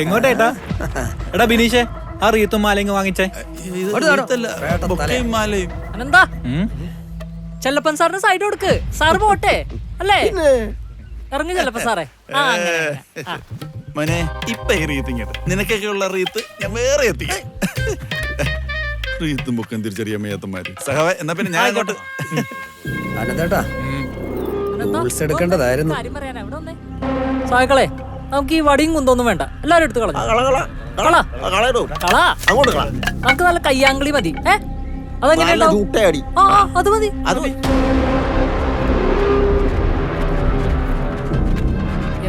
എങ്ങോട്ടേട്ടാ? എടാ ബിനീഷേ, ആ റീത്തും മാലയും വാങ്ങിച്ചേ. എന്താ ചെല്ലപ്പൻ സാറിന് സൈഡ് കൊടുക്ക്, സാറ് പോട്ടെ അല്ലേ? ഇറങ്ങി ചെല്ലപ്പൻ സാറേ. മോനെ ഇപ്പൊ ഈ റീത്ത് ഇങ്ങോട്ട്, നിനക്കൊക്കെ ഉള്ള റീത്ത് ഞാൻ വേറെ എത്തിക്കാം. റീത്തും പൊക്കം തിരിച്ചറിയാൻ മേത്തന്മാര് സഹാവേ. എന്നാ പിന്നെ ഞാൻ അങ്ങോട്ട് എടുക്കേണ്ടതായിരുന്നു. സാക്കളെ, നമുക്ക് ഈ വടിയും കുന്തൊന്നും വേണ്ട, എല്ലാരും എടുത്ത് കളഞ്ഞു. നമുക്ക് നല്ല കയ്യാങ്കളി മതി. അതെങ്ങനെ? അത് മതി.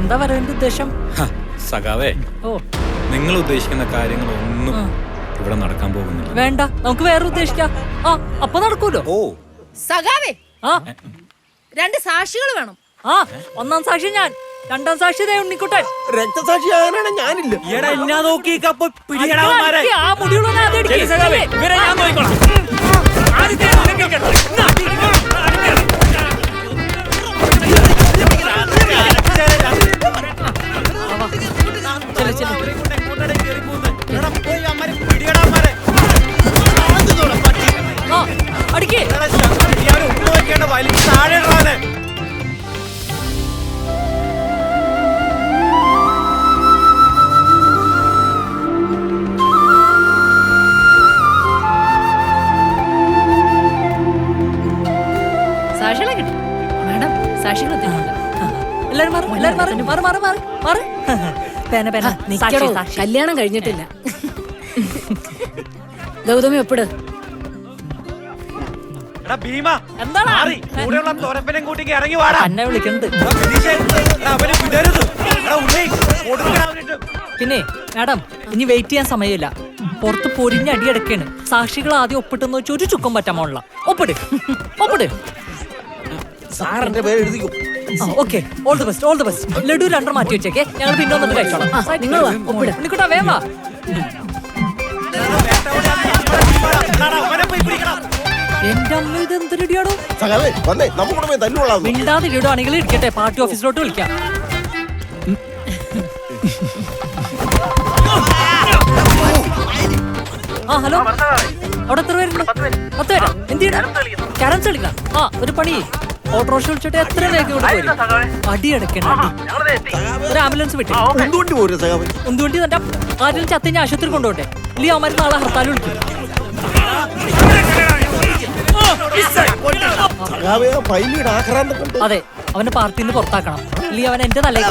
എന്താ വരവിന്റെ ഉദ്ദേശം? സഖാവേ, നിങ്ങൾ ഉദ്ദേശിക്കുന്ന കാര്യങ്ങളൊന്നും ഇവിടെ നടക്കാൻ പോകുന്നില്ല. വേണ്ട, നമുക്ക് വേറെ ഉദ്ദേശിക്കാം. അപ്പൊ നടക്കൂലോ. സഖാവേ, രണ്ട് സാക്ഷികൾ വേണം. ഒന്നാം സാക്ഷി ഞാൻ, രണ്ടാം സാക്ഷി ദേ ഉണ്ണിക്കുട്ടൻ. രക്തസാക്ഷി ആകാനാണ് ഞാനില്ല. ആ മുടിയുള്ള അടിക്കേ. സാക്ഷികളെ കിട്ടും മാഡം, സാക്ഷികൾ കല്യാണം കഴിഞ്ഞിട്ടില്ല. ഗൗതമി ഒപ്പിട്. എന്നെ വിളിക്കുന്നത്. പിന്നെ മാഡം, ഇനി വെയിറ്റ് ചെയ്യാൻ സമയമില്ല. പുറത്ത് പൊരിഞ്ഞ അടിയടക്കാണ്. സാക്ഷികൾ ആദ്യം ഒപ്പിട്ടെന്ന് വെച്ച് ഒരു ചുക്കം പറ്റാൻ പോണില്ല. ഒപ്പിട്, ഒപ്പിട്. Okay, all the best, all the best. Laddu രണ്ടെണ്ണം മാറ്റി വെച്ചേക്കെ, ഞങ്ങൾ പിന്നെ വന്നിട്ട് കഴിച്ചോളാം. നിൽക്കട്ടെ, വേവാ. എന്റെ അമ്മ, ഇത് എന്തൊരിടിയാടോ? മിണ്ടാതെ ഇടുവാണെങ്കിൽ ഇരിക്കട്ടെ, പാർട്ടി ഓഫീസിലോട്ട് വിളിക്കാം. ഹലോ, അവിടെ എത്ര പേരുണ്ട്? 10 പേരാ? എന്ത് ചെയ്യണം? ക്യാരംസ് കളിക്കണം. ഒരു പണി, ഓട്ടോറിക്ഷ വിളിച്ചിട്ട് എത്ര വേഗം ഇവിടെ പോരും. അടി അടക്കണം, ഒരു ആംബുലൻസ് വിട്ടു. ഉന്തുവണ്ടി തന്റെ ആരെങ്കിലും ചത്തഞ്ഞ ആശുപത്രി കൊണ്ടുപോട്ടെ. ഇല്ലെങ്കിൽ അവന്മാർ നാളെ ഹർത്താൽ വിളിക്കും. അതെ, അവനെ പാർട്ടിയിൽ നിന്ന് പുറത്താക്കണം. ഇല്ലെങ്കിൽ അവൻ എന്റെ തലയിൽ